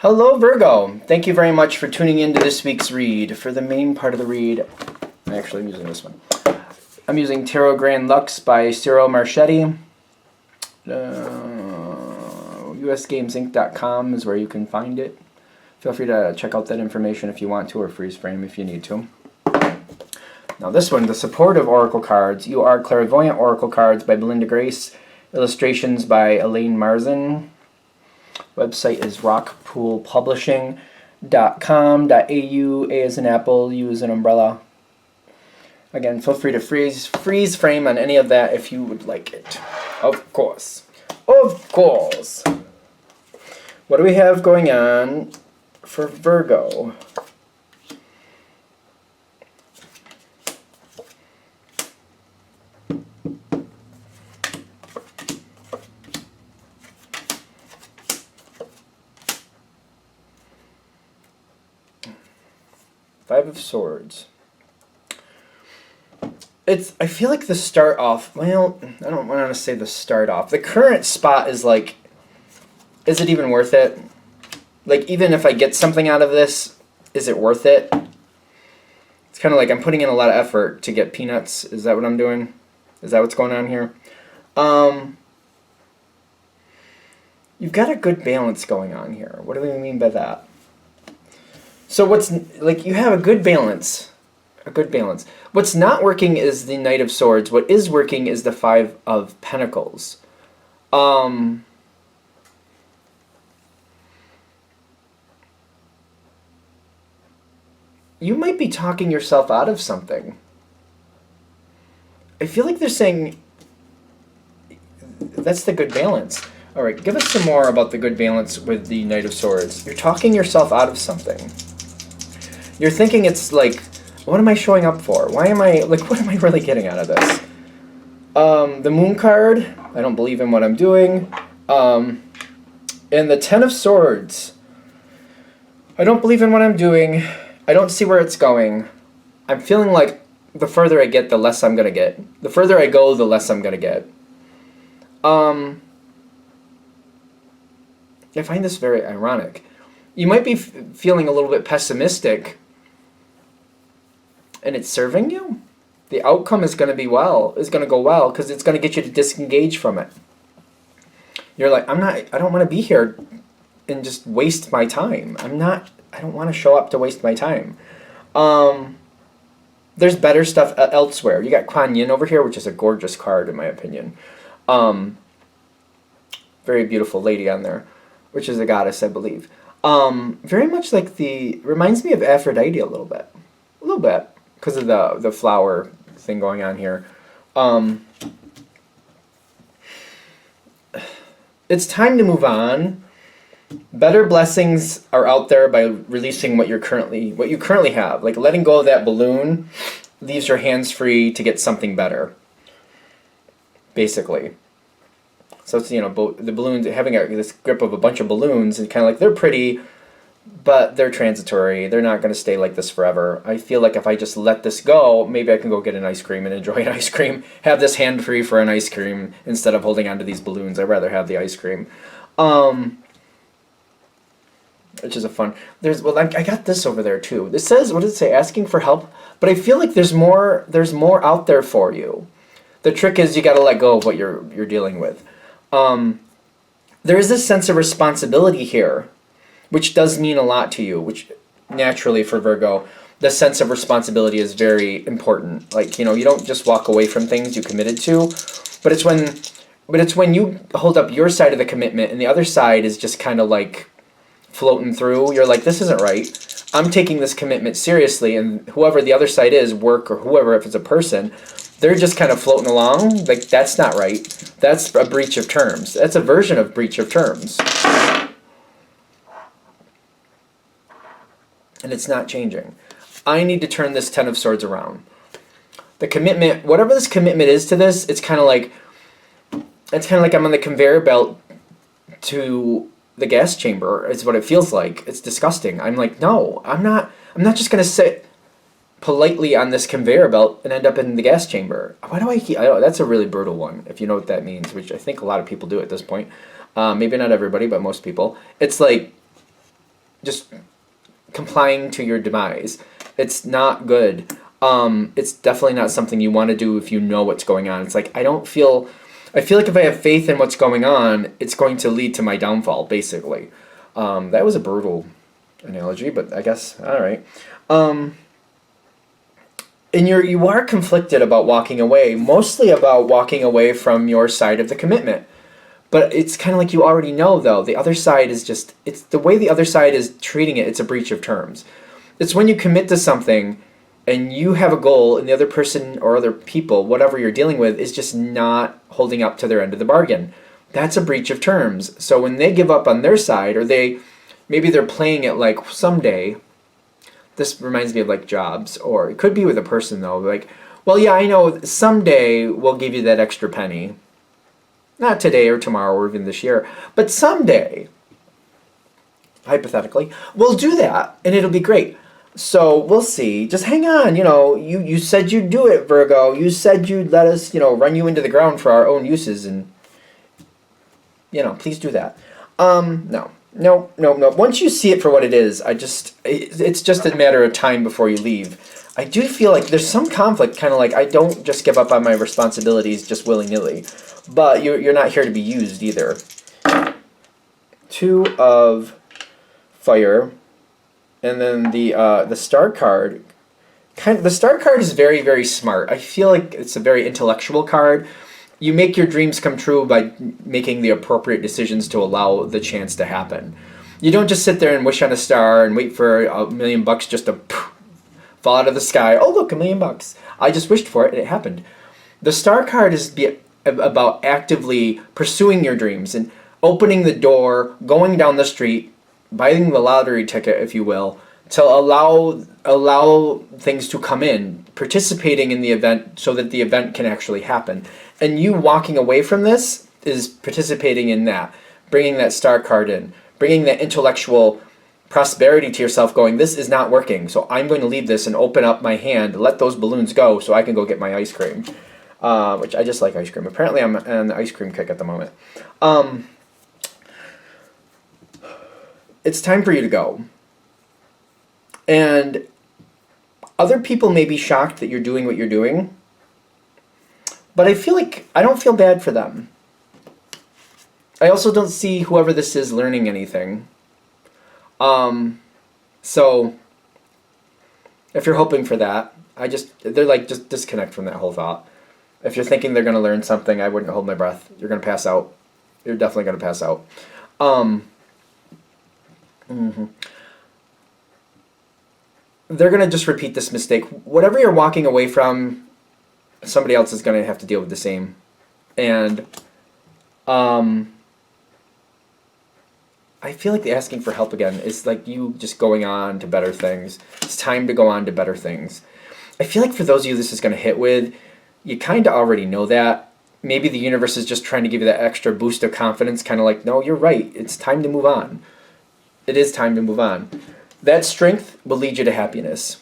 Hello, Virgo. Thank you very much for tuning in to this week's read. For the main part of the read, I'm using this one. I'm using Tarot Grand Lux by Cyril Marchetti. USGamesInc.com is where you can find it. Feel free to check out that information if you want to, or freeze frame if you need to. Now this one, the supportive oracle cards. You Are Clairvoyant Oracle Cards by Belinda Grace. Illustrations by Elaine Marzin. Website is rockpoolpublishing.com.au. A as an apple, U as an umbrella. Again, feel free to freeze frame on any of that if you would like it. Of course. Of course. What do we have going on for Virgo? Five of Swords. I feel like the start off, well, I don't want to say the start off. The current spot is like, is it even worth it? Like, even if I get something out of this, is it worth it? It's kind of like I'm putting in a lot of effort to get peanuts. Is that what I'm doing? Is that what's going on here? You've got a good balance going on here. What do we mean by that? So what's, like, you have a good balance. A good balance. What's not working is the Knight of Swords. What is working is the Five of Pentacles. You might be talking yourself out of something. I feel like they're saying that's the good balance. All right, give us some more about the good balance with the Knight of Swords. You're talking yourself out of something. You're thinking it's like, what am I showing up for? Why am I, like, what am I really getting out of this? The Moon card, I don't believe in what I'm doing. And the Ten of Swords, I don't believe in what I'm doing. I don't see where it's going. I'm feeling like the further I get, the less I'm going to get. The further I go, the less I'm going to get. I find this very ironic. You might be feeling a little bit pessimistic, and it's serving you. The outcome is going to go well, because it's going to get you to disengage from it. You're like, I don't want to be here and just waste my time. I don't want to show up to waste my time. There's better stuff elsewhere. You got Kuan Yin over here, which is a gorgeous card in my opinion. Very beautiful lady on there, which is a goddess, I believe. Very much like reminds me of Aphrodite a little bit. Because of the flower thing going on here. It's time to move on. Better blessings are out there by releasing what you currently have. Like letting go of that balloon leaves your hands free to get something better. Basically. So it's, the balloons, having this grip of a bunch of balloons, and kind of like, they're pretty, but they're transitory. They're not going to stay like this forever. I feel like if I just let this go, maybe I can go get an ice cream and enjoy an ice cream. Have this hand free for an ice cream instead of holding on to these balloons. I'd rather have the ice cream. Which is a fun. I got this over there too. It says, what does it say? Asking for help. But I feel like there's more out there for you. The trick is you got to let go of what you're dealing with. There is this sense of responsibility here, which does mean a lot to you, which naturally for Virgo, the sense of responsibility is very important. Like, you don't just walk away from things you committed to, but it's when you hold up your side of the commitment and the other side is just kind of like floating through. You're like, this isn't right. I'm taking this commitment seriously, and whoever the other side is, work or whoever, if it's a person, they're just kind of floating along. Like, that's not right. That's a breach of terms. That's a version of breach of terms. And it's not changing. I need to turn this Ten of Swords around. The commitment, whatever this commitment is to this, it's kind of like I'm on the conveyor belt to the gas chamber. It's what it feels like. It's disgusting. I'm like, no, I'm not just going to sit politely on this conveyor belt and end up in the gas chamber. Why do I keep... that's a really brutal one, if you know what that means, which I think a lot of people do at this point. Maybe not everybody, but most people. It's like, just complying to your demise. It's not good. It's definitely not something you want to do if you know what's going on. It's like, I feel like if I have faith in what's going on, it's going to lead to my downfall, basically. That was a brutal analogy, but I guess, all right. And you are conflicted about walking away, mostly about walking away from your side of the commitment. But it's kind of like you already know, though. The other side is just, it's the way the other side is treating it, it's a breach of terms. It's when you commit to something and you have a goal and the other person or other people, whatever you're dealing with, is just not holding up to their end of the bargain. That's a breach of terms. So when they give up on their side, or maybe they're playing it like someday, this reminds me of like jobs, or it could be with a person though, like, well, yeah, I know someday we'll give you that extra penny. Not today or tomorrow or even this year, but someday, hypothetically, we'll do that and it'll be great. So we'll see. Just hang on. You said you'd do it, Virgo. You said you'd let us, run you into the ground for our own uses, and, please do that. No. Once you see it for what it is, it's just a matter of time before you leave. I do feel like there's some conflict, kind of like I don't just give up on my responsibilities just willy-nilly. But you're not here to be used either. 2 of fire, and then the star card. The star card is very, very smart. I feel like it's a very intellectual card. You make your dreams come true by making the appropriate decisions to allow the chance to happen. You don't just sit there and wish on a star and wait for $1 million just to fall out of the sky. Oh, look, $1 million. I just wished for it and it happened. The star card is about actively pursuing your dreams and opening the door, going down the street, buying the lottery ticket, if you will, to allow things to come in, participating in the event so that the event can actually happen. And you walking away from this is participating in that, bringing that star card in, bringing that intellectual prosperity to yourself, going, this is not working, so I'm going to leave this and open up my hand, let those balloons go so I can go get my ice cream. Which I just like ice cream. Apparently I'm on the ice cream kick at the moment. It's time for you to go. And other people may be shocked that you're doing what you're doing, but I don't feel bad for them. I also don't see whoever this is learning anything. So if you're hoping for that, they're like, just disconnect from that whole thought. If you're thinking they're going to learn something, I wouldn't hold my breath. You're going to pass out. You're definitely going to pass out. They're going to just repeat this mistake. Whatever you're walking away from, somebody else is going to have to deal with the same. And I feel like the asking for help again is like you just going on to better things. It's time to go on to better things. I feel like for those of you this is going to hit with, you kind of already know that. Maybe the universe is just trying to give you that extra boost of confidence, kind of like, no, you're right. It's time to move on. It is time to move on. That strength will lead you to happiness.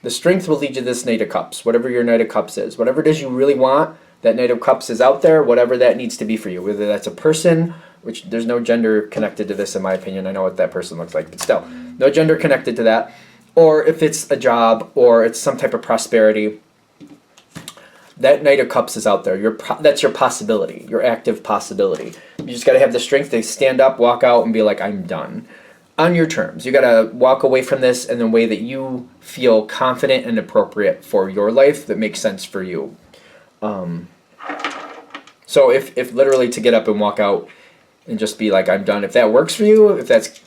The strength will lead you to this Knight of Cups, whatever your Knight of Cups is. Whatever it is you really want, that Knight of Cups is out there, whatever that needs to be for you. Whether that's a person, which there's no gender connected to this in my opinion. I know what that person looks like, but still, no gender connected to that. Or if it's a job, or it's some type of prosperity, that Knight of Cups is out there. That's your possibility, your active possibility. You just got to have the strength to stand up, walk out, and be like, I'm done. On your terms. You got to walk away from this in a way that you feel confident and appropriate for your life, that makes sense for you. So if literally to get up and walk out and just be like, I'm done, if that works for you, if that's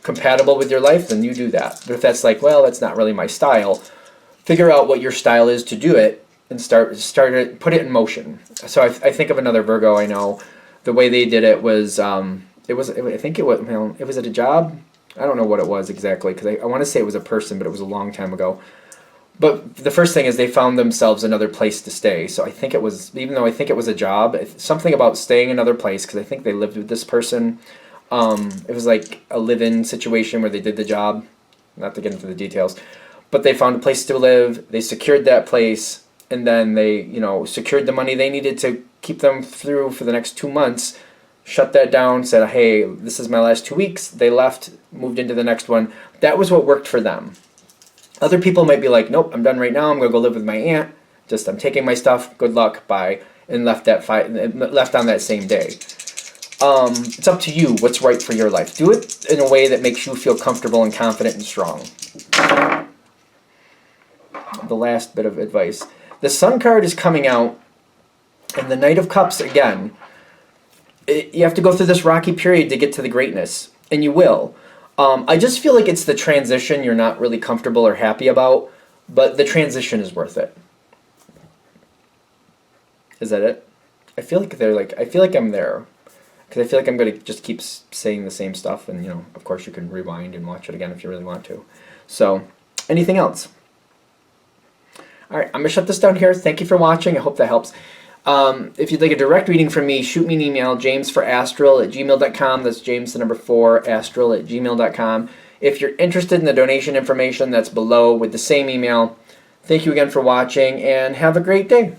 compatible with your life, then you do that. But if that's like, well, that's not really my style, figure out what your style is to do it, and put it in motion. So I think of another Virgo I know. The way they did it was, it was at a job. I don't know what it was exactly, because I want to say it was a person, but it was a long time ago. But the first thing is they found themselves another place to stay. So I think it was, even though I think it was a job, something about staying another place, because I think they lived with this person. It was like a live-in situation where they did the job. Not to get into the details. But they found a place to live. They secured that place. And then they, secured the money they needed to keep them through for the next 2 months, shut that down, said, hey, this is my last 2 weeks. They left, moved into the next one. That was what worked for them. Other people might be like, nope, I'm done right now. I'm going to go live with my aunt. Just, I'm taking my stuff. Good luck. Bye. And left on that same day. It's up to you what's right for your life. Do it in a way that makes you feel comfortable and confident and strong. The last bit of advice. The Sun card is coming out, and the Knight of Cups again. You have to go through this rocky period to get to the greatness, and you will. I just feel like it's the transition you're not really comfortable or happy about, but the transition is worth it. Is that it? I feel like I'm there. Because I feel like I'm going to just keep saying the same stuff, and, of course you can rewind and watch it again if you really want to. So, anything else? All right, I'm going to shut this down here. Thank you for watching. I hope that helps. If you'd like a direct reading from me, shoot me an email, jamesforastral@gmail.com. That's James, the number 4, astral@gmail.com. If you're interested in the donation information, that's below with the same email. Thank you again for watching, and have a great day.